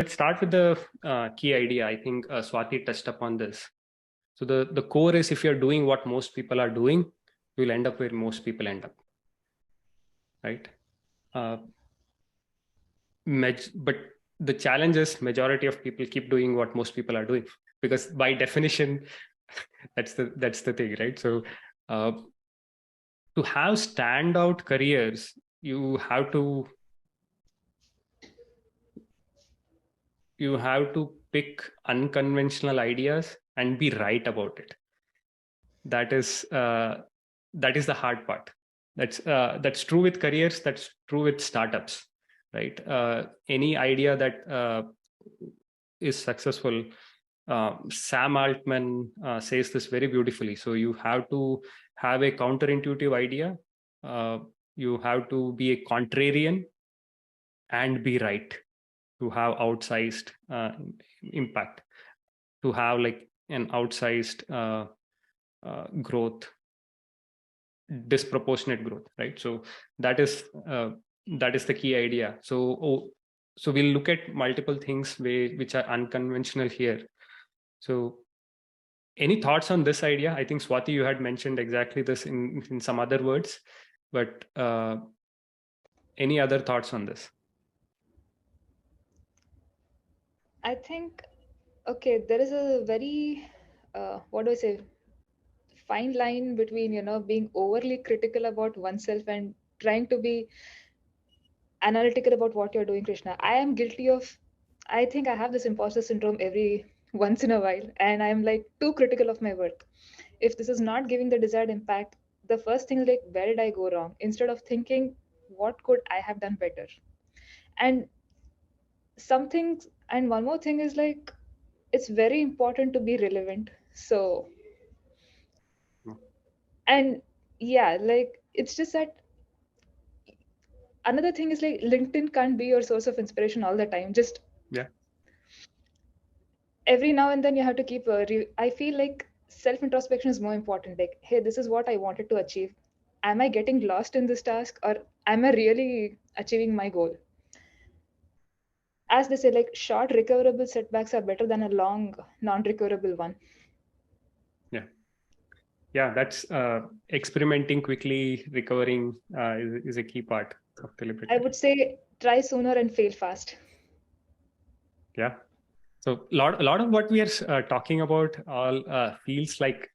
Let's start with the key idea. I think Swati touched upon this. So the core is, if you're doing what most people are doing, you'll end up where most people end up, right? But the challenge is majority of people keep doing what most people are doing, because by definition, that's the thing, right? So to have standout careers, you have to pick unconventional ideas and be right about it. That is the hard part. That's true with careers, that's true with startups, right? Any idea that is successful, Sam Altman says this very beautifully. So you have to have a counterintuitive idea, you have to be a contrarian and be right to have outsized impact, to have like an outsized growth, disproportionate growth, right? So that is the key idea. So we'll look at multiple things which are unconventional here. So any thoughts on this idea? I think Swati, you had mentioned exactly this in some other words, but any other thoughts on this? I think, okay, there is a very, what do I say, fine line between, being overly critical about oneself and trying to be analytical about what you're doing, Krishna. I am guilty of, I think I have this imposter syndrome every once in a while, and I'm like too critical of my work. If this is not giving the desired impact, the first thing is like, where did I go wrong? Instead of thinking, what could I have done better? And something, and one more thing is like, it's very important to be relevant. So, and yeah, like, it's just that another thing is like, LinkedIn can't be your source of inspiration all the time. Just Yeah. every now and then you have to keep I feel like self introspection is more important. Like, hey, this is what I wanted to achieve. Am I getting lost in this task, or am I really achieving my goal? As they say, like, short recoverable setbacks are better than a long non recoverable one. Yeah, that's experimenting quickly, recovering is a key part of the I liberty. would say try sooner and fail fast. Yeah. So a lot of what we are talking about all feels like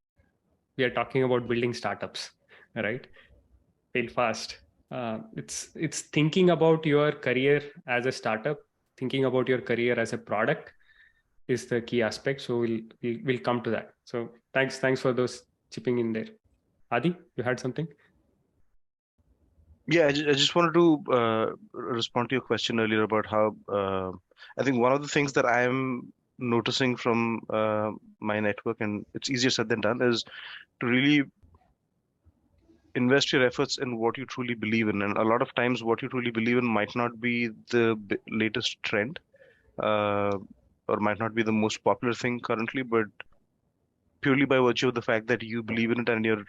we are talking about building startups, right? Fail fast. It's thinking about your career as a startup, thinking about your career as a product is the key aspect. So we'll come to that. So thanks for those chipping in there. Adi, you had something? Yeah, I just wanted to respond to your question earlier about how I think one of the things that I'm noticing from my network, and it's easier said than done, is to really invest your efforts in what you truly believe in. And a lot of times, what you truly believe in might not be the latest trend, uh, or might not be the most popular thing currently, but purely by virtue of the fact that you believe in it and you're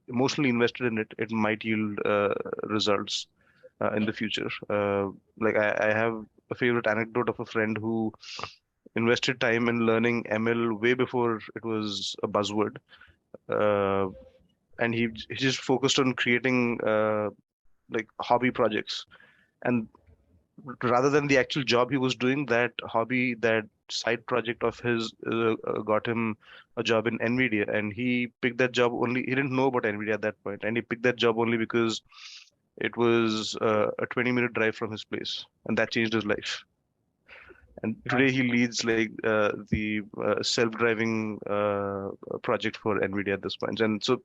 emotionally invested in it, it might yield results in the future. Like I have a favorite anecdote of a friend who invested time in learning ML way before it was a buzzword, uh, and he just focused on creating like hobby projects. And rather than the actual job he was doing, that hobby, that side project of his got him a job in Nvidia, and he picked that job only. He didn't know about Nvidia at that point, and he picked that job only because it was a 20-minute drive from his place, and that changed his life. And Yeah. today he leads like the self-driving project for Nvidia at this point. And so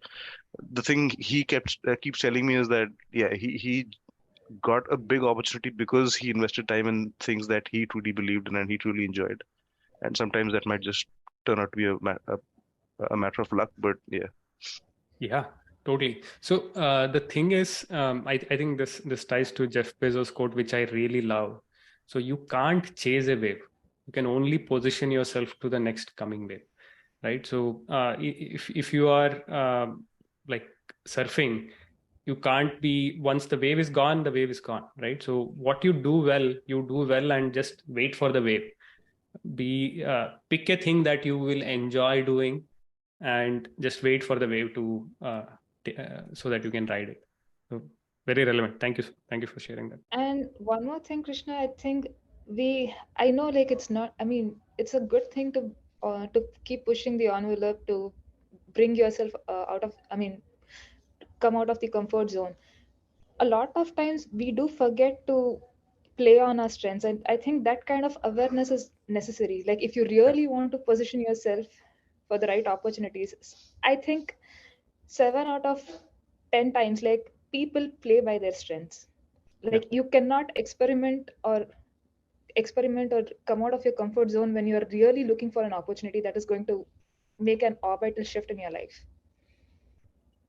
the thing he keeps telling me is that yeah, he got a big opportunity because he invested time in things that he truly believed in and he truly enjoyed. And sometimes that might just turn out to be a matter of luck, but yeah. Yeah, totally. So the thing is, I think this ties to Jeff Bezos' quote, which I really love. So you can't chase a wave. You can only position yourself to the next coming wave, right? So if you are like surfing, you can't be, once the wave is gone, the wave is gone, right? So what you do well, and just wait for the wave. Pick a thing that you will enjoy doing, and just wait for the wave to so that you can ride it. So very relevant. Thank you for sharing that. And one more thing, Krishna, I think I know, like, it's not, I mean, it's a good thing to keep pushing the envelope, to bring yourself out of, I mean, come out of the comfort zone. A lot of times we do forget to play on our strengths, and I think that kind of awareness is necessary. Like, if you Yeah. really want to position yourself for the right opportunities, I think 7 out of 10 times, like, people play by their strengths. Yeah. Like, you cannot experiment or come out of your comfort zone when you're really looking for an opportunity that is going to make an orbital shift in your life.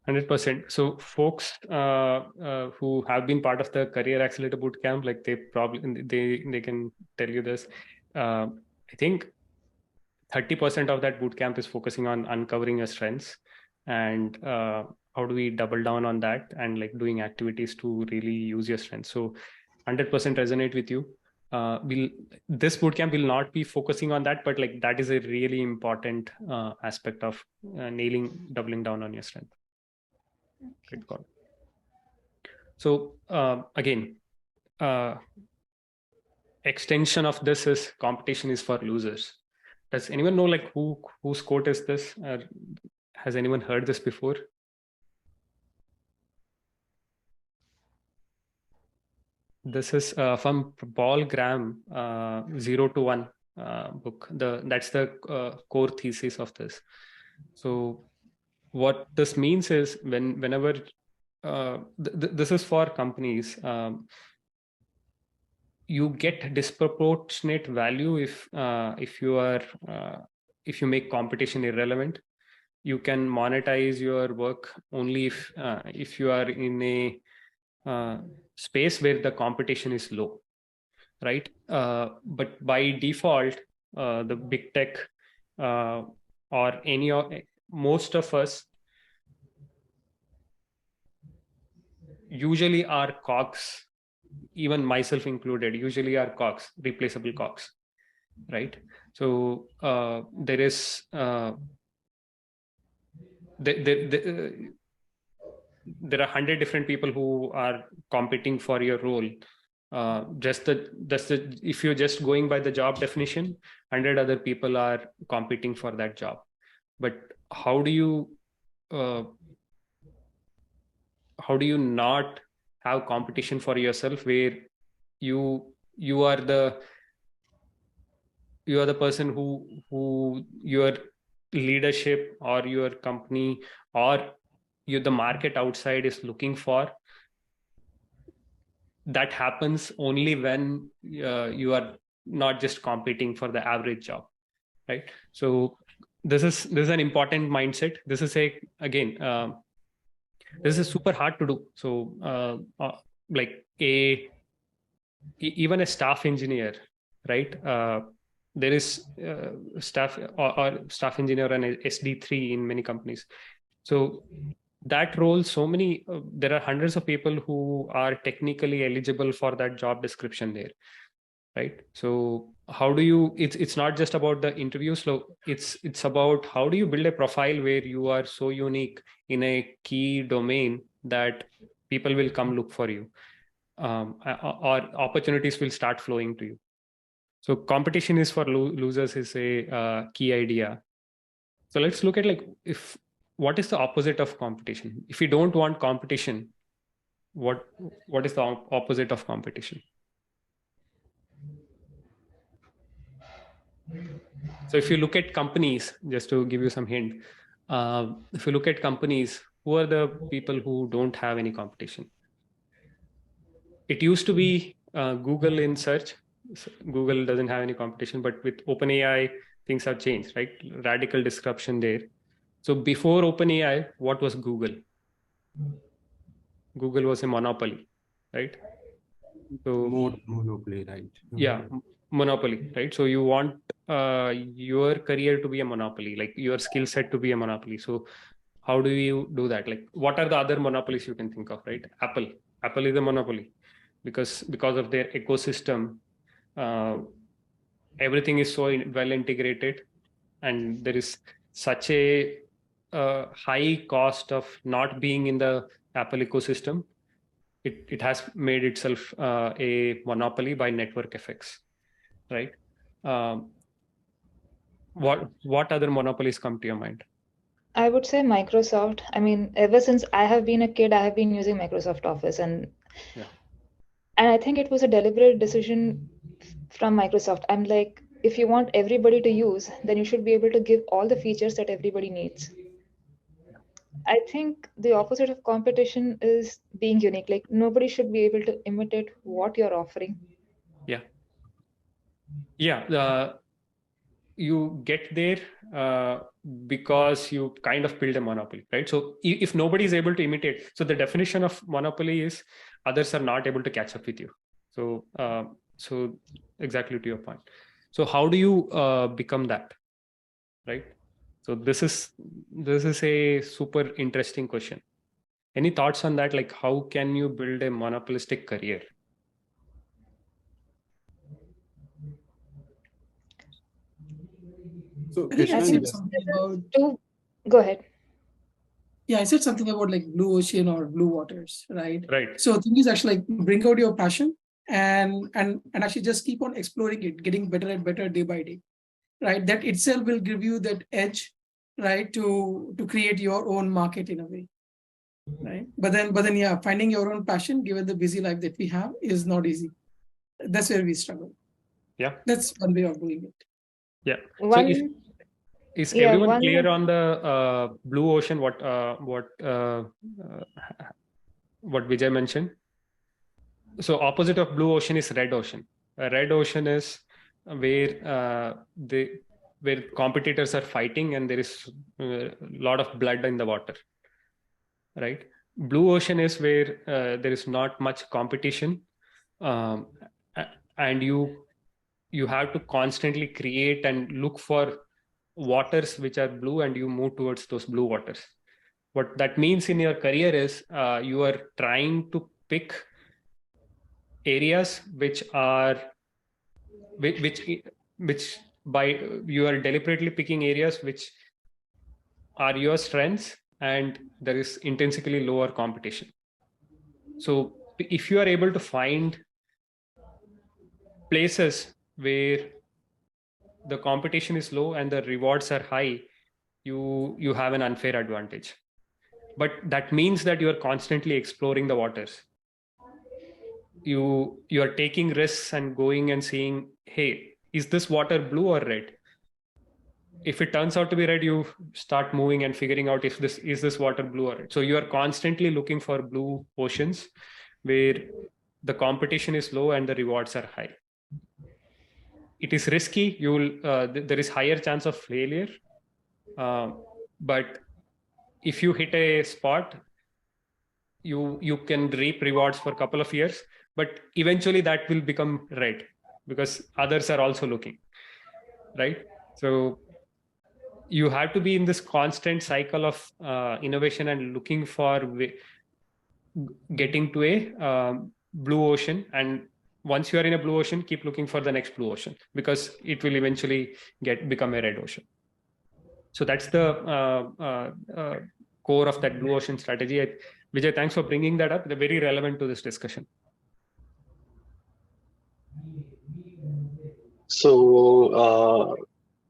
100%. So folks who have been part of the Career Accelerator Bootcamp, like they can tell you this. I think 30% of that bootcamp is focusing on uncovering your strengths, and how do we double down on that, and like doing activities to really use your strengths. So 100% resonate with you. This bootcamp will not be focusing on that, but like that is a really important aspect of doubling down on your strength. Okay. Great call. So again, extension of this is competition is for losers. Does anyone know like whose quote is this? Has anyone heard this before? This is from Paul Graham, 0 to 1 book. That's the core thesis of this. So what this means is whenever this is for companies, you get disproportionate value if you make competition irrelevant. You can monetize your work only if you are in a space where the competition is low, right? But by default, the big tech or most of us usually are cogs, even myself included, usually are cogs, replaceable cogs, right? So there is there are 100 different people who are competing for your role. If you're just going by the job definition, 100 other people are competing for that job. But how do you not have competition for yourself where you are the person who your leadership or your company or the market outside is looking for? That happens only when you are not just competing for the average job, right? So this is an important mindset. This is this is super hard to do. So like even a staff engineer, right? There is staff or staff engineer and SD3 in many companies. So that role, there are hundreds of people who are technically eligible for that job description there, right? So how do you? It's not just about the interview. So it's about how do you build a profile where you are so unique in a key domain that people will come look for you, or opportunities will start flowing to you. So competition is for losers is a key idea. So let's look at what is the opposite of competition? If you don't want competition, what is the opposite of competition? So if you look at companies, just to give you some hint, if you look at companies, who are the people who don't have any competition? It used to be Google in search. Google doesn't have any competition, but with OpenAI, things have changed, right? Radical disruption there. So before OpenAI, what was Google? Google was a monopoly, right? So monopoly, right? yeah, monopoly, right? So you want your career to be a monopoly, like your skill set to be a monopoly. So how do you do that? Like, what are the other monopolies you can think of, right? Apple is a monopoly because of their ecosystem. everything is so well integrated, and there is such a high cost of not being in the Apple ecosystem. It has made itself a monopoly by network effects, right? Um, what other monopolies come to your mind? I would say Microsoft. I mean, ever since I have been a kid, I have been using Microsoft Office, Yeah. and I think it was a deliberate decision from Microsoft. I'm like, if you want everybody to use, then you should be able to give all the features that everybody needs. I think the opposite of competition is being unique. Like nobody should be able to imitate what you're offering. Yeah. Yeah. You get there because you kind of build a monopoly, right? So if nobody is able to imitate, so the definition of monopoly is others are not able to catch up with you. So exactly to your point. So how do you become that, right? So this is a super interesting question. Any thoughts on that? Like, how can you build a monopolistic career? So I Krishna, think something this is about too. Go ahead. yeah, I said something about like blue ocean or blue waters, right? Right. So thing is actually like bring out your passion and actually just keep on exploring it, getting better and better day by day, right? That itself will give you that edge, right, to create your own market in a way, right? But then yeah, finding your own passion given the busy life that we have is not easy. That's where we struggle. Yeah. That's one way of doing it. Yeah. So One, is yeah, everyone one. clear on the blue ocean? What Vijay mentioned? So opposite of blue ocean is red ocean. Red ocean is where where competitors are fighting and there is a lot of blood in the water, right? Blue ocean is where there is not much competition, um, and you have to constantly create and look for waters which are blue, and you move towards those blue waters. What that means in your career is you are trying to pick areas which by you are deliberately picking areas which are your strengths, and there is intrinsically lower competition. So if you are able to find places where the competition is low and the rewards are high, you have an unfair advantage. But that means that you are constantly exploring the waters. You are taking risks and going and seeing, hey, is this water blue or red? If it turns out to be red, you start moving and figuring out if this is this water blue or red. So you are constantly looking for blue oceans where the competition is low and the rewards are high. It is risky. There is higher chance of failure, but if you hit a spot, you can reap rewards for a couple of years, but eventually that will become red because others are also looking, right? So you have to be in this constant cycle of innovation and looking for getting to a blue ocean. And once you are in a blue ocean, keep looking for the next blue ocean because it will eventually become a red ocean. So that's the core of that blue ocean strategy. Vijay, thanks for bringing that up. They're very relevant to this discussion. So,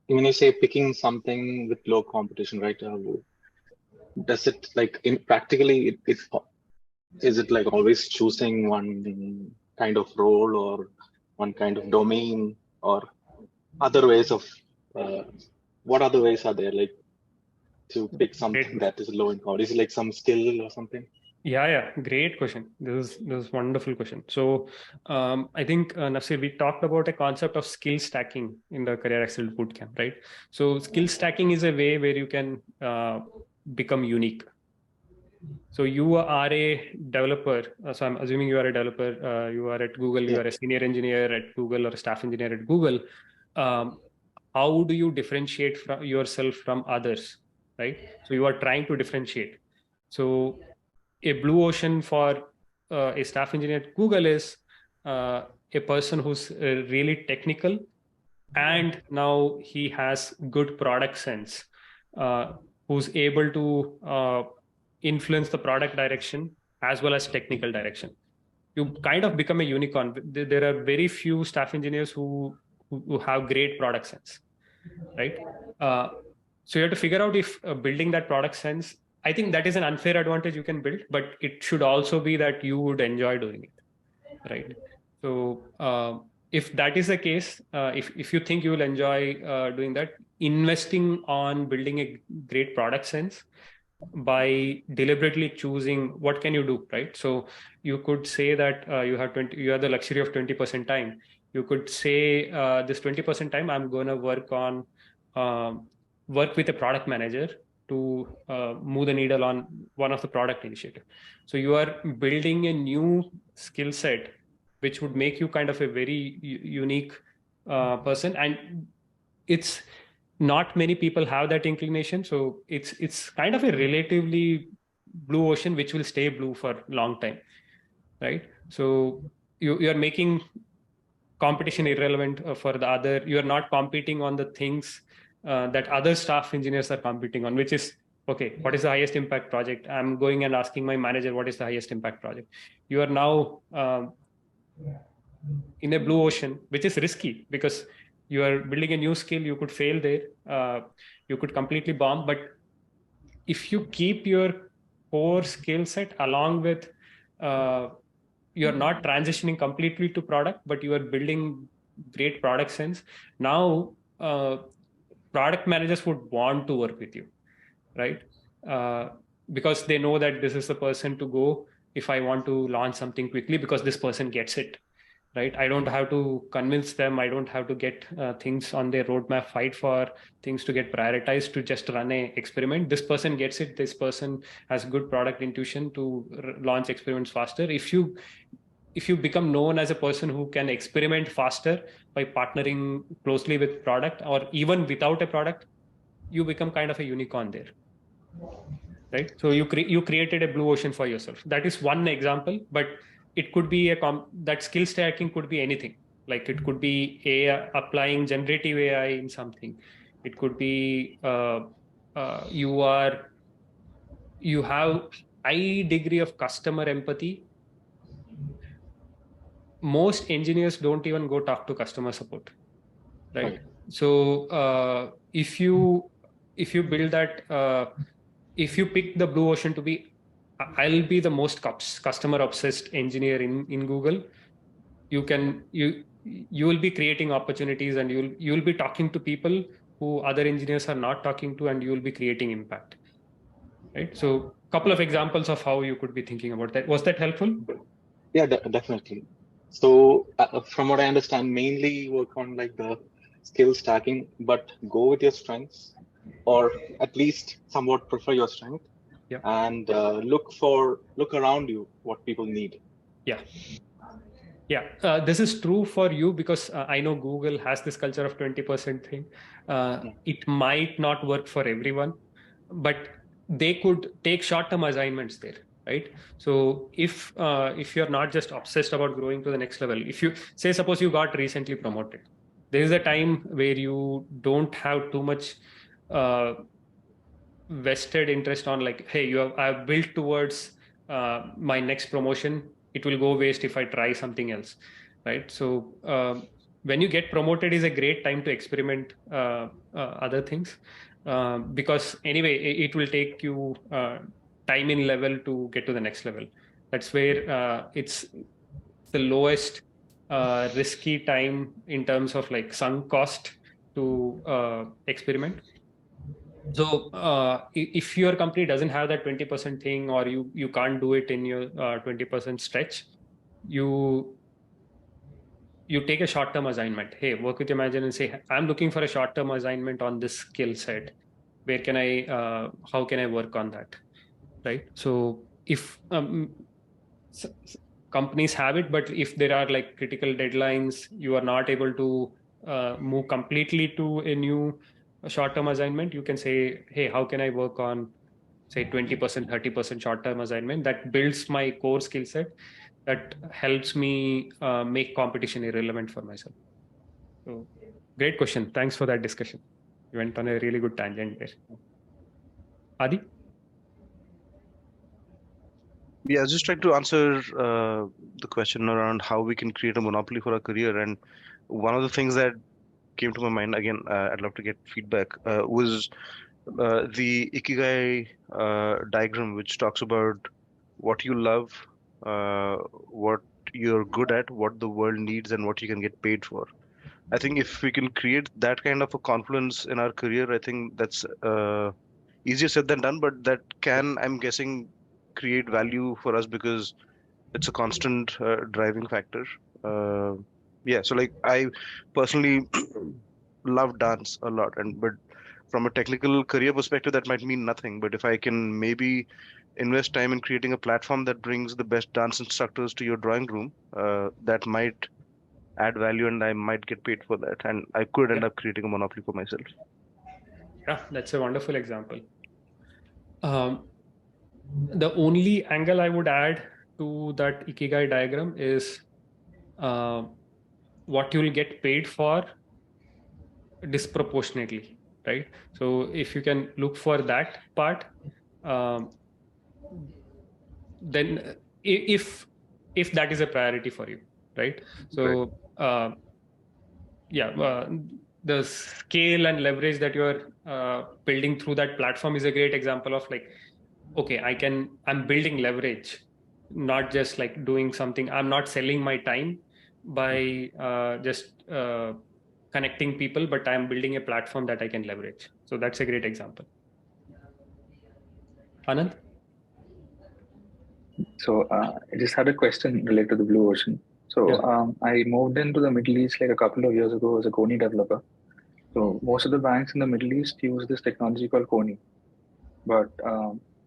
when you say picking something with low competition, right? Does it like in practically is it like always choosing one kind of role or one kind of domain or other ways of what other ways are there like to pick something that is low in competition? Is it like some skill or something? Yeah, great question. This is wonderful question. So I think Nafsir, we talked about a concept of skill stacking in the Career Excel Bootcamp, right? So skill stacking is a way where you can become unique. So you are a developer. So I'm assuming you are a developer. You are at Google. You are a senior engineer at Google or a staff engineer at Google. How do you differentiate yourself from others, right? So you are trying to differentiate. So a blue ocean for a staff engineer at Google is a person who's really technical and now he has good product sense, who's able to influence the product direction as well as technical direction. You kind of become a unicorn. There are very few staff engineers who have great product sense, right? So you have to figure out if building that product sense, I think that is an unfair advantage you can build, but it should also be that you would enjoy doing it, right? So if that is the case, if you think you will enjoy doing that, investing on building a great product sense by deliberately choosing what can you do, right? So you could say that you have the luxury of 20% time. You could say this 20% time I'm going to work with a product manager to move the needle on one of the product initiative. So you are building a new skill set which would make you kind of a very unique person, and it's not many people have that inclination. So it's kind of a relatively blue ocean which will stay blue for a long time, right? So you're making competition irrelevant for the other. You're not competing on the things that other staff engineers are competing on, which is, okay, what is the highest impact project? I'm going and asking my manager what is the highest impact project. You are now in a blue ocean, which is risky because you are building a new skill. You could fail there. You could completely bomb. But if you keep your core skill set along with, you're not transitioning completely to product, but you are building great product sense. Now, product managers would want to work with you, right? Because they know that this is the person to go if I want to launch something quickly, because this person gets it, right? I don't have to convince them. I don't have to get things on their roadmap, fight for things to get prioritized to just run a experiment. This person gets it. This person has good product intuition to launch experiments faster. If you become known as a person who can experiment faster by partnering closely with product, or even without a product, you become kind of a unicorn there, right? So you created a blue ocean for yourself. That is one example, but it could be that skill stacking could be anything. Like it could be applying generative AI in something. It could be you have high degree of customer empathy. Most engineers don't even go talk to customer support, right? So if you build that, if you pick the blue ocean to be, I'll be the most customer obsessed engineer in Google, you will be creating opportunities, and you'll be talking to people who other engineers are not talking to, and you will be creating impact, right? So couple of examples of how you could be thinking about that. Was that helpful? Yeah, definitely. So from what I understand, mainly work on like the skill stacking, but go with your strengths, or at least somewhat prefer your strength. Yeah. And look around you what people need. Yeah, this is true for you because I know Google has this culture of 20% thing. It might not work for everyone, but they could take short-term assignments there, right? So if you're not just obsessed about growing to the next level, if you say, suppose you got recently promoted, there is a time where you don't have too much vested interest on, like, hey, I've built towards my next promotion. It will go waste if I try something else, right? So when you get promoted is a great time to experiment other things, because anyway it will take you time in level to get to the next level. That's where it's the lowest risky time in terms of like sunk cost to experiment. So if your company doesn't have that 20% thing, or you can't do it in your 20% stretch, you take a short-term assignment. Hey, work with your manager and say, I'm looking for a short-term assignment on this skill set. Where can how can I work on that, right? So if companies have it, but if there are like critical deadlines, you are not able to move completely to a new short-term assignment, you can say, hey, how can I work on, say, 20%, 30% short-term assignment that builds my core skill set, that helps me make competition irrelevant for myself. So Great question. Thanks for that discussion. You went on a really good tangent there. Adi? Yeah, I was just trying to answer the question around how we can create a monopoly for our career. And one of the things that came to my mind, again, I'd love to get feedback, was the Ikigai diagram, which talks about what you love, what you're good at, what the world needs, and what you can get paid for. I think if we can create that kind of a confluence in our career, I think that's easier said than done, but that can, I'm guessing, create value for us because it's a constant driving factor. Uh, yeah, so like I personally love dance a lot, and but from a technical career perspective, that might mean nothing. But if I can maybe invest time in creating a platform that brings the best dance instructors to your drawing room, that might add value, and I might get paid for that, and I could end up creating a monopoly for myself. Yeah, that's a wonderful example. The only angle I would add to that Ikigai diagram is what you'll get paid for disproportionately, right? So if you can look for that part, then if that is a priority for you, right? So yeah, the scale and leverage that you're building through that platform is a great example of like, okay, I'm building leverage, not just like doing something. I'm not selling my time by just connecting people, but I'm building a platform that I can leverage. So that's a great example. Anand? So I just had a question related to the blue ocean. So I moved into the Middle East like a couple of years ago as a Kony developer. So most of the banks in the Middle East use this technology called Kony. But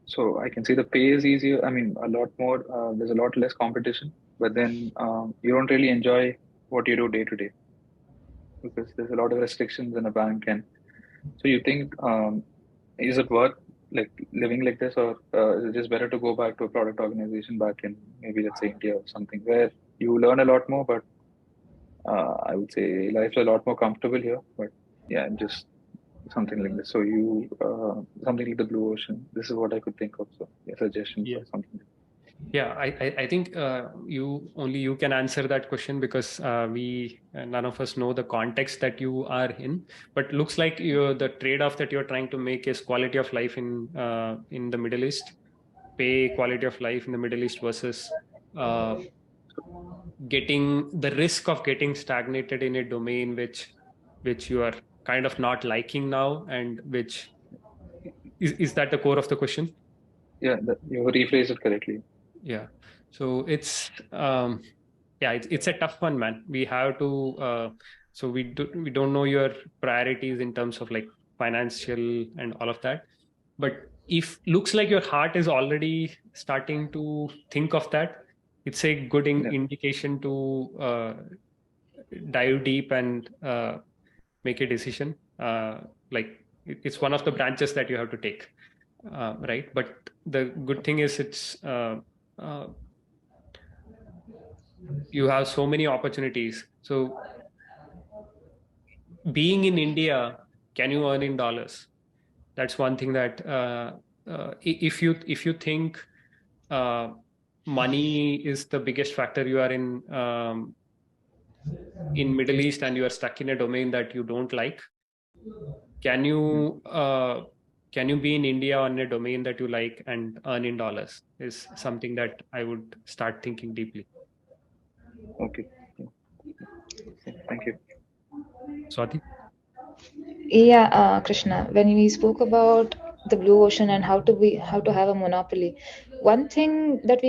so I can see the pay is easier. I mean, a lot more. There's a lot less competition. But then you don't really enjoy what you do day to day because there's a lot of restrictions in a bank. And so you think, is it worth like living like this, or is it just better to go back to a product organization back in maybe let's say India or something where you learn a lot more, but I would say life's a lot more comfortable here. But yeah, just something like this. So you something like the blue ocean. This is what I could think of. So yeah, suggestions or something. Yeah, I think you can answer that question because we none of us know the context that you are in. But looks like the trade-off that you're trying to make is quality of life in the Middle East, pay quality of life in the Middle East versus getting the risk of getting stagnated in a domain which you are kind of not liking now, and which is that the core of the question? Yeah, you rephrased it correctly. Yeah, so it's it's a tough one, man. We have to so we don't know your priorities in terms of like financial and all of that, but if looks like your heart is already starting to think of that, it's a good indication to dive deep and make a decision. Like it's one of the branches that you have to take, right? But the good thing is it's you have so many opportunities. So being in India, can you earn in dollars? That's one thing that if you think money is the biggest factor, you are in Middle East and you are stuck in a domain that you don't like, can you be in India on a domain that you like and earn in dollars is something that I would start thinking deeply. Okay. Thank you. Swati? Yeah, Krishna, when we spoke about the blue ocean and how to have a monopoly, one thing that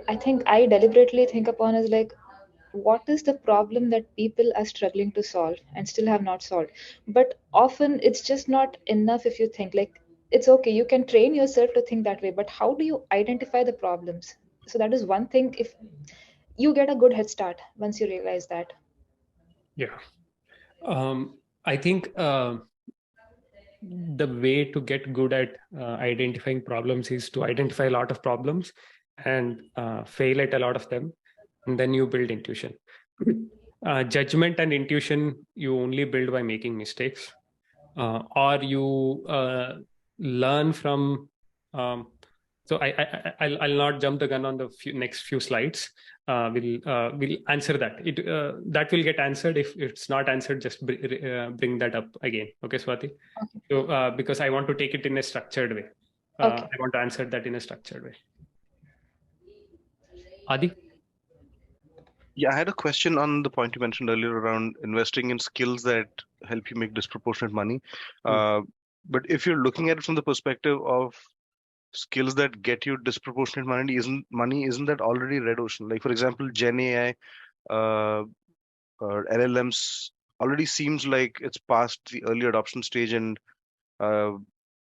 I think I deliberately think upon is like, what is the problem that people are struggling to solve and still have not solved? But often it's just not enough if you think like, it's okay, you can train yourself to think that way, but how do you identify the problems? So that is one thing. If you get a good head start once you realize that. Yeah. I think the way to get good at identifying problems is to identify a lot of problems and fail at a lot of them, and then you build intuition. judgment and intuition you only build by making mistakes, or you learn from. So I'll not jump the gun on the next few slides. We'll answer that. That will get answered. If it's not answered, just bring that up again. Okay, Swati. Okay. So because I want to take it in a structured way. Okay. I want to answer that in a structured way. Adi? Yeah, I had a question on the point you mentioned earlier around investing in skills that help you make disproportionate money. But if you're looking at it from the perspective of skills that get you disproportionate isn't that already red ocean? Like, for example, Gen AI or LLMs already seems like it's past the early adoption stage, and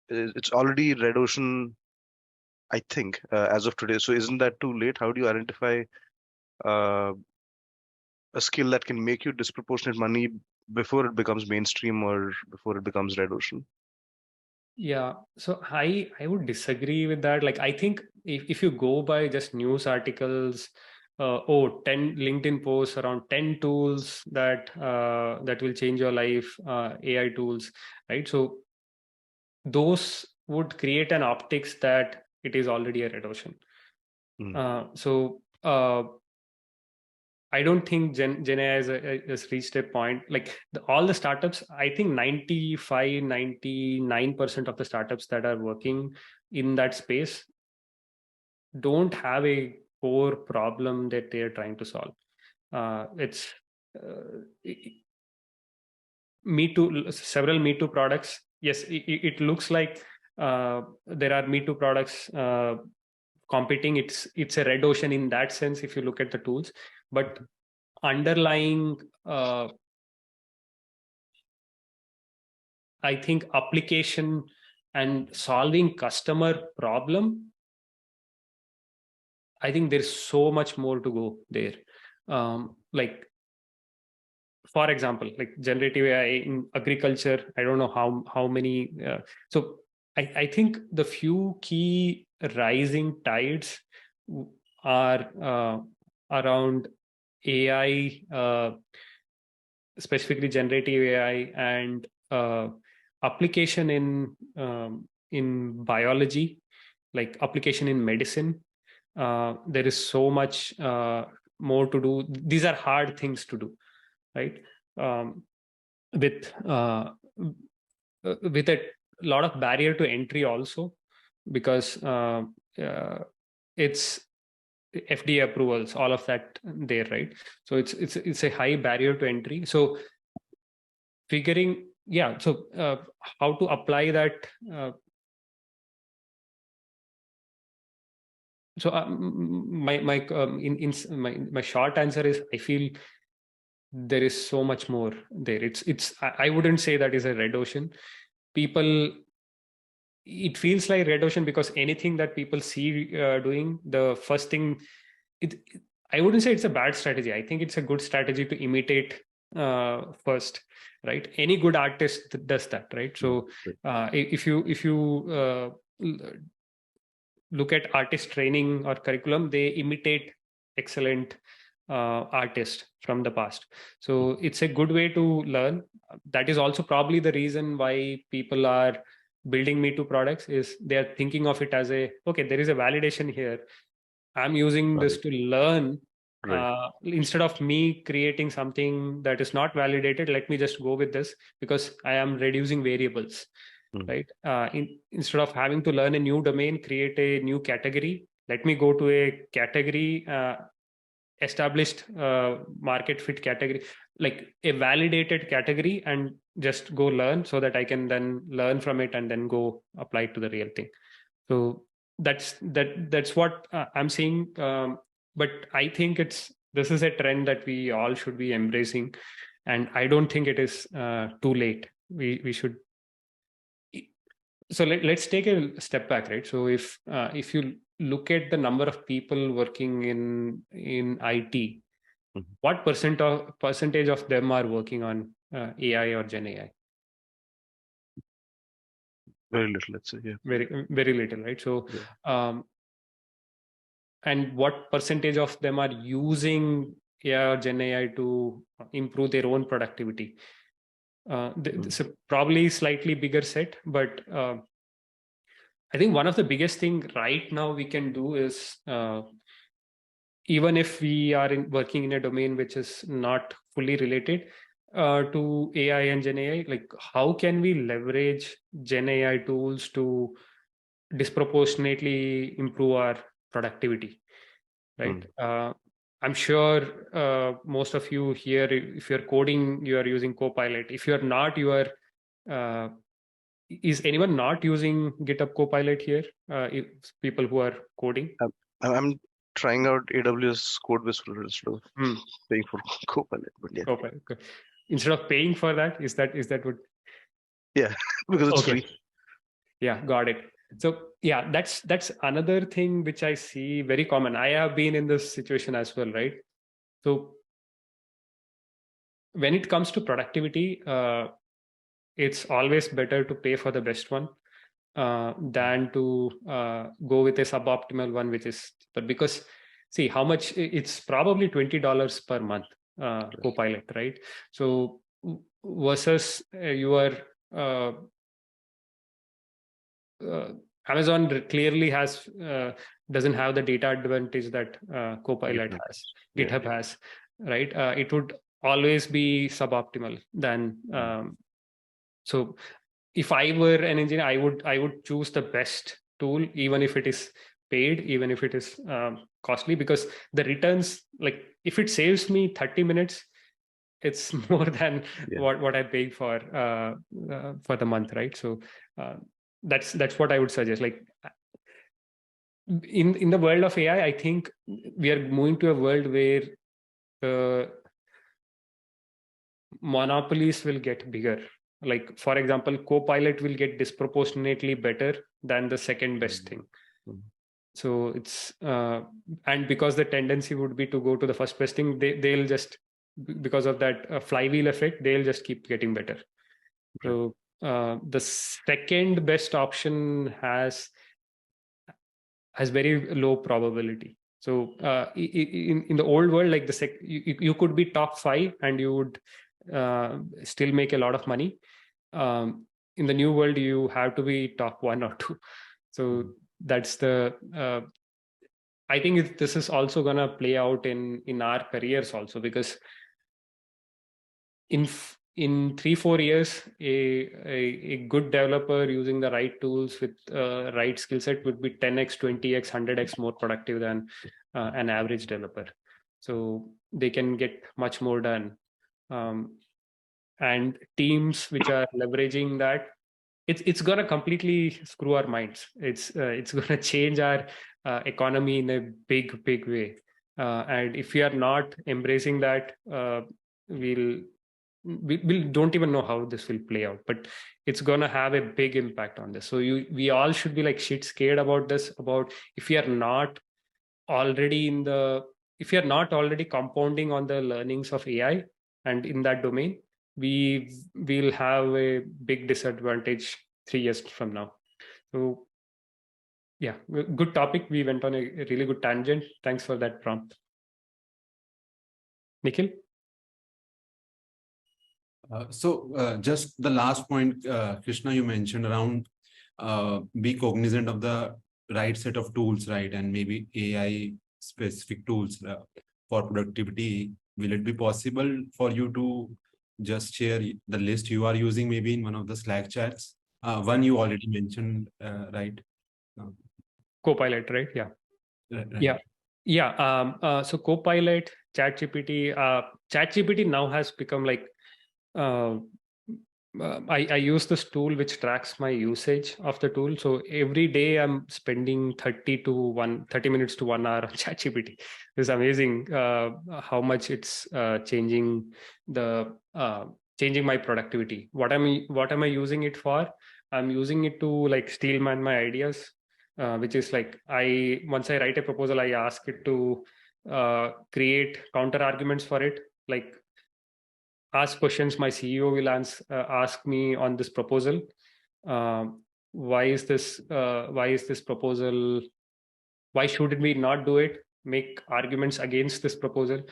it's already red ocean, I think, as of today. So isn't that too late? How do you identify a skill that can make you disproportionate money before it becomes mainstream or before it becomes red ocean? Yeah, so I would disagree with that. Like, I think if you go by just news articles, 10 LinkedIn posts around 10 tools that that will change your life, AI tools, right? So those would create an optics that it is already a red ocean. So I don't think Gen AI has reached a point like all the startups. I think 95, 99% of the startups that are working in that space don't have a core problem that they are trying to solve. It's Me Too, several Me Too products. Yes, it looks like there are Me Too products competing. It's a red ocean in that sense if you look at the tools, but underlying I think application and solving customer problem, I think there's so much more to go there. Like, for example, like generative AI in agriculture, I don't know how many. So I think the few key rising tides are around AI, specifically generative AI, and application in biology, like application in medicine. There is so much more to do. These are hard things to do, right? With a lot of barrier to entry also, because it's FDA approvals, all of that there, right? So it's a high barrier to entry. So figuring, yeah. So how to apply that? So my short answer is I feel there is so much more there. I wouldn't say that is a red ocean. It feels like red ocean because anything that people see doing, the first thing, I wouldn't say it's a bad strategy. I think it's a good strategy to imitate first, right? Any good artist does that, right? So if you look at artist training or curriculum, they imitate excellent artists from the past. So it's a good way to learn. That is also probably the reason why people are building Me Too products, is they are thinking of it as okay, there is a validation here. I'm using this to learn. Instead of me creating something that is not validated, let me just go with this because I am reducing variables. Right? Instead of having to learn a new domain, create a new category, let me go to a category, established market fit category, like a validated category, and just go learn so that I can then learn from it and then go apply it to the real thing. So that's what I'm seeing. But I think this is a trend that we all should be embracing, and I don't think it is too late. We should. So let's take a step back, right? So if you look at the number of people working in IT, what percentage of them are working on AI or Gen AI? Very little, let's say. Yeah. Very little, right? So and what percentage of them are using AI or Gen AI to improve their own productivity. It's a probably slightly bigger set, but I think one of the biggest thing right now we can do is, even if we are working in a domain which is not fully related to AI and Gen AI, like how can we leverage Gen AI tools to disproportionately improve our productivity, right? I'm sure most of you here, if you're coding, you are using Copilot. If you're not, you are. Is anyone not using GitHub Copilot here? If people who are coding. I'm trying out AWS Codebase instead of paying for Copilot, but yeah. Copilot. Okay. Instead of paying for that, is that what? Yeah, because it's free. Yeah, got it. So yeah, that's another thing which I see very common. I have been in this situation as well, right? So when it comes to productivity, it's always better to pay for the best one than to go with a suboptimal one, which is, but because see how much it's probably $20 per month, Copilot, right? So versus your Amazon clearly has doesn't have the data advantage that Copilot has, GitHub has, right? It would always be suboptimal than so if I were an engineer, I would choose the best tool, even if it is paid, even if it is costly, because the returns, like if it saves me 30 minutes, it's more than what I pay for the month, right? So that's what I would suggest. Like in the world of AI, I think we are moving to a world where monopolies will get bigger. Like for example, Copilot will get disproportionately better than the second best thing. So it's and because the tendency would be to go to the first best thing, they'll just, because of that flywheel effect, they'll just keep getting better. So the second best option has very low probability. So in the old world, like you could be top 5 and you would still make a lot of money. In the new world, you have to be top 1 or 2. So that's the I think this is also going to play out in our careers also, because in 3-4 years, a good developer using the right tools with right skill set would be 10x, 20x, 100x more productive than an average developer. So they can get much more done. And teams which are leveraging that, it's going to completely screw our minds. It's going to change our economy in a big way. And if we are not embracing that, we don't even know how this will play out, but it's going to have a big impact on this. So we all should be like shit scared about this, about if we are not already compounding on the learnings of AI and in that domain, we will have a big disadvantage 3 years from now. So yeah, good topic. We went on a really good tangent. Thanks for that prompt. Nikhil? Just the last point, Krishna, you mentioned around be cognizant of the right set of tools, right? And maybe AI specific tools for productivity. Will it be possible for you to just share the list you are using maybe in one of the Slack chats? One you already mentioned, right? Copilot, right? Yeah. Right. Yeah. So Copilot, ChatGPT. ChatGPT now has become like I use this tool which tracks my usage of the tool. So every day I'm spending 30 minutes to 1 hour on ChatGPT. It's amazing how much it's changing my productivity. What am I using it for? I'm using it to like steelman my ideas, which is like once I write a proposal, I ask it to create counter arguments for it, like ask questions my CEO will ask me on this proposal. Why is this proposal? Why should we not do it? Make arguments against this proposal.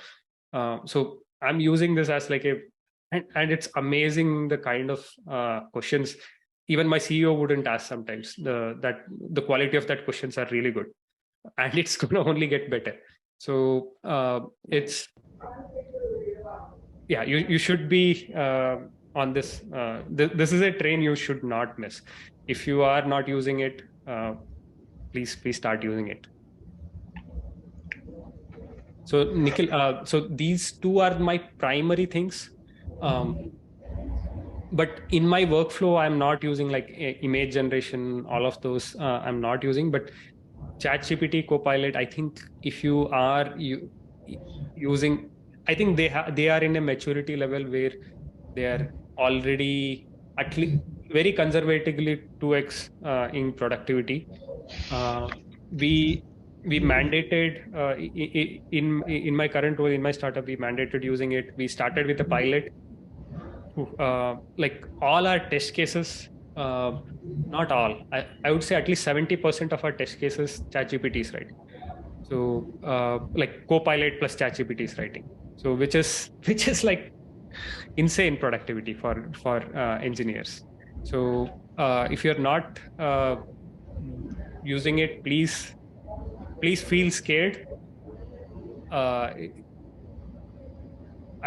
So I'm using this as like and it's amazing the kind of questions even my CEO wouldn't ask sometimes. The quality of that questions are really good, and it's going to only get better. So it's you should be on this. This is a train you should not miss. If you are not using it, please start using it. So Nikhil, so these two are my primary things. But in my workflow, I'm not using like image generation, all of those I'm not using. But ChatGPT, Copilot, I think if you are using, I think they are in a maturity level where they are already at least very conservatively 2x in productivity. We mandated in my current role in my startup, we mandated using it. We started with a pilot. Like all our test cases, not all, I would say at least 70% of our test cases ChatGPT is writing. So like Copilot plus ChatGPT is writing. So which is like insane productivity for engineers. So if you're not using it, please feel scared. I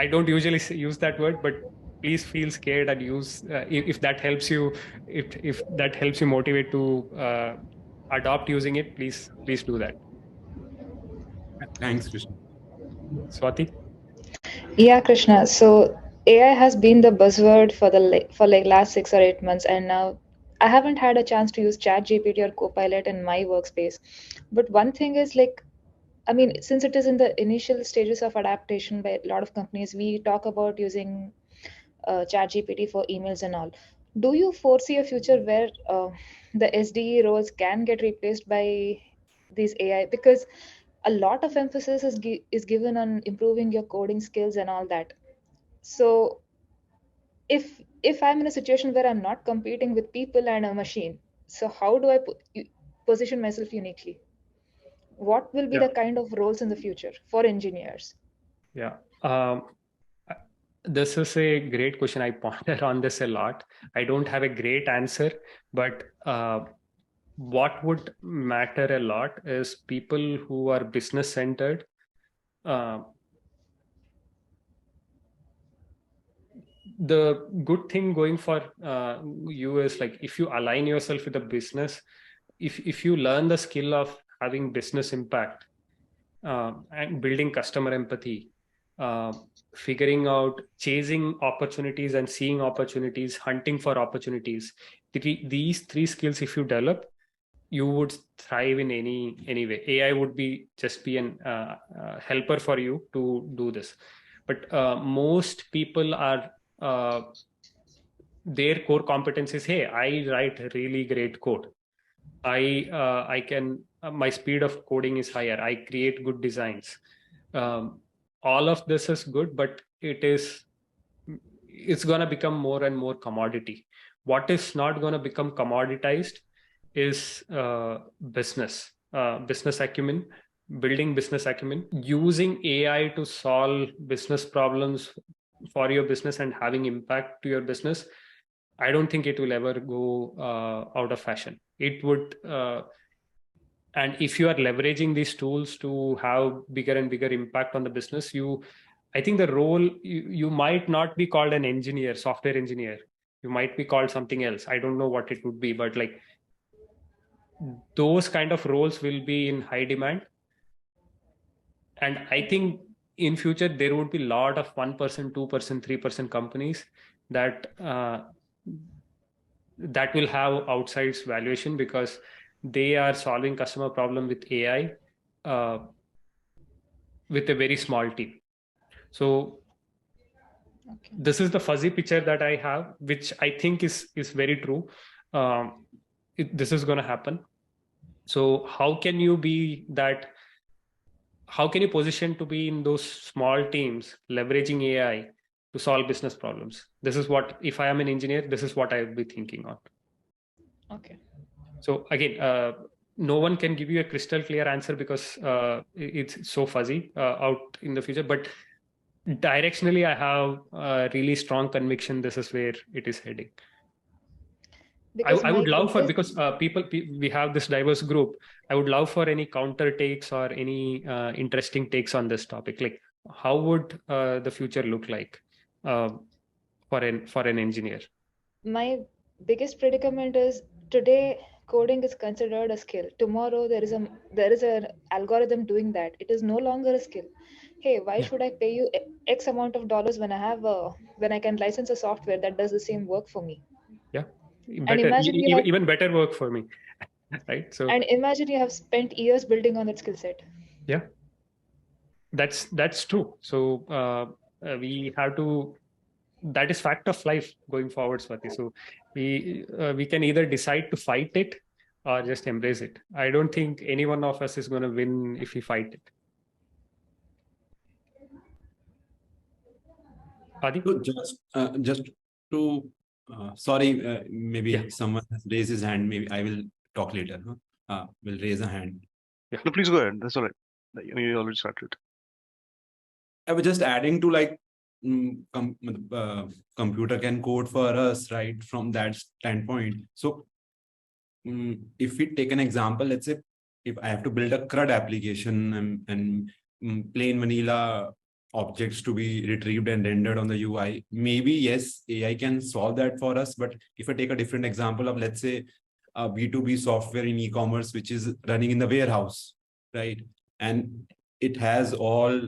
don't usually use that word, but please feel scared and use if that helps you, if that helps you motivate to adopt using it, please do that. Thanks, Krishna. Swati? Yeah, Krishna. So AI has been the buzzword for for like last 6 or 8 months, and now I haven't had a chance to use ChatGPT or Copilot in my workspace. But one thing is like, I mean, since it is in the initial stages of adaptation by a lot of companies, we talk about using ChatGPT for emails and all. Do you foresee a future where the SDE roles can get replaced by these AI? Because a lot of emphasis is given on improving your coding skills and all that. So if I'm in a situation where I'm not competing with people and a machine, so how do I position myself uniquely? What will be Yeah. the kind of roles in the future for engineers? Yeah. This is a great question. I ponder on this a lot. I don't have a great answer, but what would matter a lot is people who are business centered. The good thing going for you is like if you align yourself with a business, if you learn the skill of having business impact and building customer empathy, figuring out chasing opportunities and seeing opportunities, hunting for opportunities, these three skills if you develop, you would thrive in any way. AI would be just be an helper for you to do this. But most people are their core competence is, hey, I write really great code. I can my speed of coding is higher. I create good designs. All of this is good, but it's going to become more and more commodity. What is not going to become commoditized is business acumen, building business acumen, using AI to solve business problems for your business and having impact to your business. I don't think it will ever go out of fashion. It would, and if you are leveraging these tools to have bigger and bigger impact on the business, I think the role, you might not be called an engineer, software engineer. You might be called something else. I don't know what it would be, but like those kind of roles will be in high demand. And I think in future there would be a lot of 1%, 2%, 3% companies that that will have outsized valuation because they are solving customer problem with AI with a very small team. So this is the fuzzy picture that I have, which I think is very true. This is going to happen. So how can you be that? How can you position to be in those small teams leveraging AI to solve business problems? This is what, if I am an engineer, this is what I would be thinking on. Okay. So again, no one can give you a crystal clear answer because it's so fuzzy out in the future. But directionally, I have a really strong conviction this is where it is heading. Because I would my love for, biggest because we have this diverse group. I would love for any counter takes or any interesting takes on this topic. Like, how would the future look like uh, for an engineer? my biggest predicament is today coding is considered a skill. Tomorrow there is an algorithm doing that. It is no longer a skill. Hey, why Yeah. should I pay you X amount of dollars when when I can license a software that does the same work for me? Yeah, And better, imagine you have even better work for me, right? So and imagine you have spent years building on that skill set. yeah, that's true. So we have to. That is fact of life going forward, Swati. So we can either decide to fight it or just embrace it. I don't think any one of us is going to win if we fight it. Adi? So just to sorry, maybe Yeah. someone has raised his hand. Maybe I will talk later. Huh? Will raise a hand. No, please go ahead. That's all right. You already started. I was just adding to like computer can code for us, right? From that standpoint. So if we take an example, let's say if I have to build a CRUD application and plain vanilla objects to be retrieved and rendered on the UI, maybe yes, AI can solve that for us. But if I take a different example of, let's say, a B2B software in e-commerce, which is running in the warehouse, right? And it has all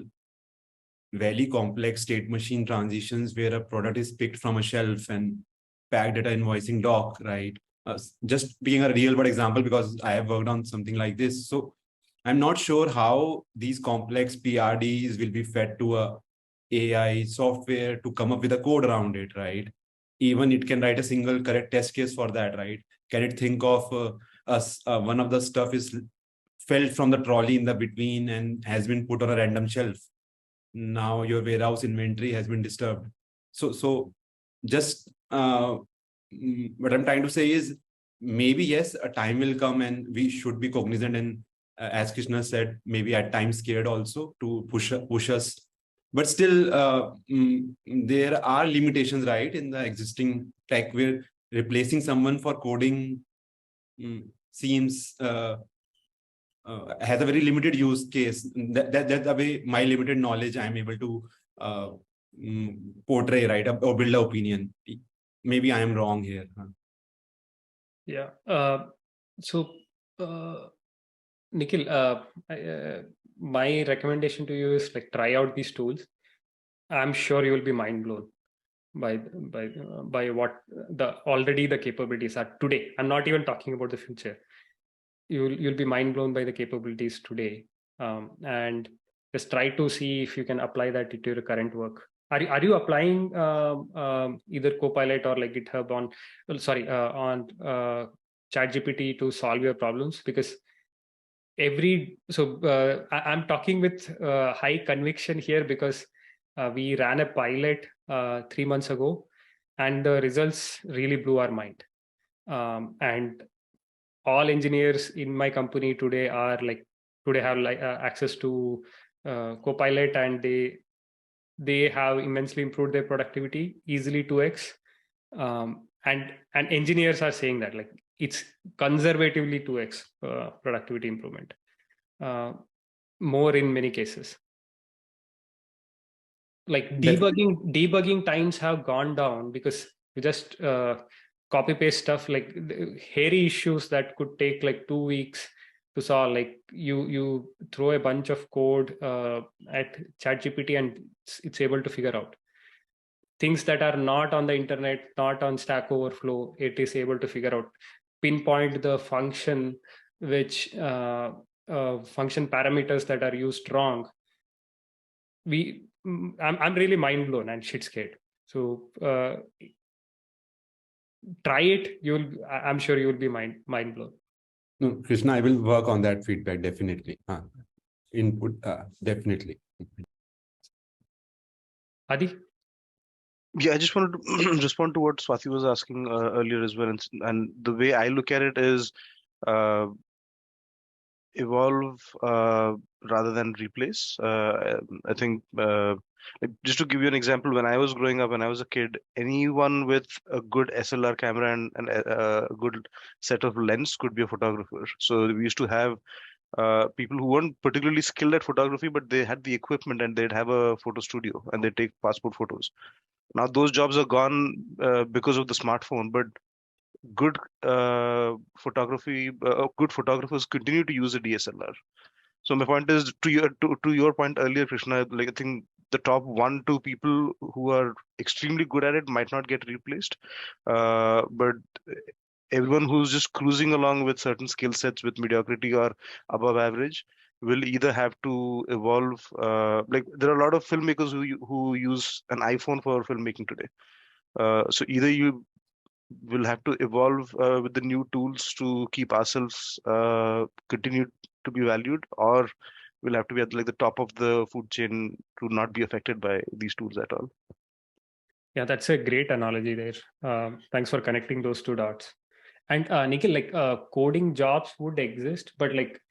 very complex state machine transitions where a product is picked from a shelf and packed at an invoicing dock, right? Just being a real world example, because I have worked on something like this. So I'm not sure how these complex PRDs will be fed to a AI software to come up with a code around it, right? Even it can write a single correct test case for that, right? Can it think of one of the stuff is fell from the trolley in the between and has been put on a random shelf? Now your warehouse inventory has been disturbed. So just what I'm trying to say is maybe yes, a time will come and we should be cognizant and as Krishna said, maybe at times scared also to push us. But still, there are limitations, right, in the existing tech where replacing someone for coding seems has a very limited use case. That's the way my limited knowledge I'm able to portray, right, or build an opinion. Maybe I am wrong here. Yeah. So, Nikhil, my recommendation to you is like try out these tools. I'm sure you will be mind blown by what the capabilities are today. I'm not even talking about the future. You'll be mind blown by the capabilities today, and just try to see if you can apply that to your current work. Are you applying either Copilot or like GitHub on ChatGPT to solve your problems? Because I'm talking with high conviction here because we ran a pilot 3 months ago, and the results really blew our mind. And all engineers in my company today have access to Copilot, and they have immensely improved their productivity, easily 2x. And engineers are saying that like it's conservatively 2x productivity improvement, more in many cases. Like debugging times have gone down because you just copy paste stuff, like hairy issues that could take like 2 weeks to solve. Like you throw a bunch of code at ChatGPT and it's able to figure out things that are not on the internet, not on Stack Overflow. It is able to figure out, pinpoint the function function parameters that are used wrong. I'm really mind blown and shit scared. So try it. I'm sure you'll be mind blown. No, Krishna, I will work on that feedback definitely. Input definitely. Adi? Yeah, I just wanted to respond to what Swati was asking earlier as well. And the way I look at it is evolve rather than replace. I think Like, just to give you an example, when I was growing up, when I was a kid, anyone with a good SLR camera and a good set of lens could be a photographer. So we used to have people who weren't particularly skilled at photography, but they had the equipment and they'd have a photo studio and they take passport photos. Now those jobs are gone because of the smartphone, but good good photographers continue to use a DSLR. So my point is to your point earlier, Krishna. Like, I think the top 1-2 people who are extremely good at it might not get replaced, but everyone who's just cruising along with certain skill sets with mediocrity or above average will either have to evolve. Like, there are a lot of filmmakers who use an iPhone for filmmaking today. So either you will have to evolve with the new tools to keep ourselves continue to be valued, or we'll have to be at like the top of the food chain to not be affected by these tools at all. Yeah, that's a great analogy there. Thanks for connecting those two dots. And Nikhil, like coding jobs would exist, but like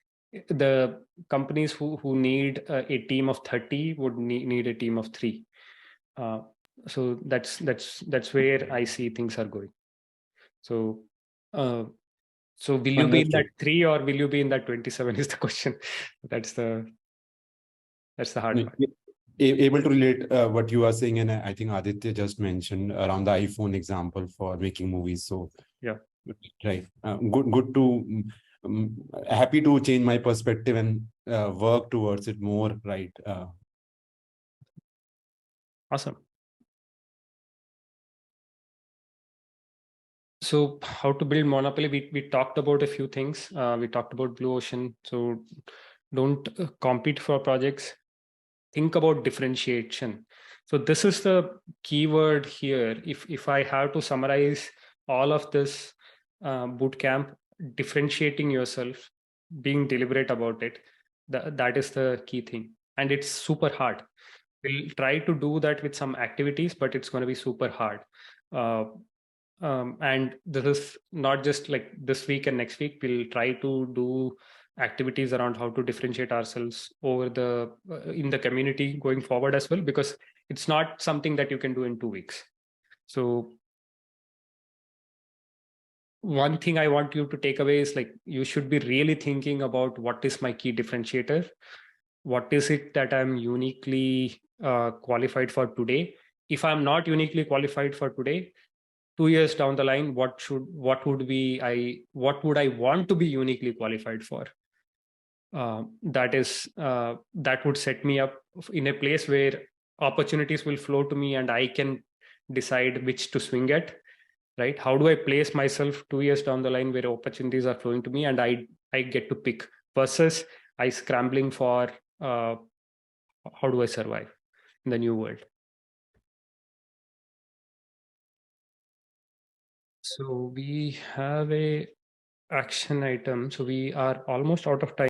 the companies who need a team of 30 would need a team of 3. So that's where I see things are going. So so will you be in that 3 or will you be in that 27 is the question. That's the hard part. Able to relate what you are saying, and I think Aditya just mentioned around the iPhone example for making movies. So yeah, right, good to happy to change my perspective and work towards it more. Right. Awesome. So how to build monopoly? We talked about a few things. We talked about blue ocean. So don't compete for projects. Think about differentiation. So this is the keyword here. If I have to summarize all of this boot camp, differentiating yourself, being deliberate about it, that is the key thing. And it's super hard. We'll try to do that with some activities, but it's going to be super hard. And this is not just like this week and next week. We'll try to do activities around how to differentiate ourselves over the in the community going forward as well, because it's not something that you can do in 2 weeks. So one thing I want you to take away is like you should be really thinking about what is my key differentiator, what is it that I'm uniquely qualified for today. If I'm not uniquely qualified for today, 2 years down the line, what would I want to be uniquely qualified for? That would set me up in a place where opportunities will flow to me and I can decide which to swing at, right? How do I place myself 2 years down the line where opportunities are flowing to me and I get to pick, versus I scrambling for how do I survive in the new world? So we have a action item. So we are almost out of time.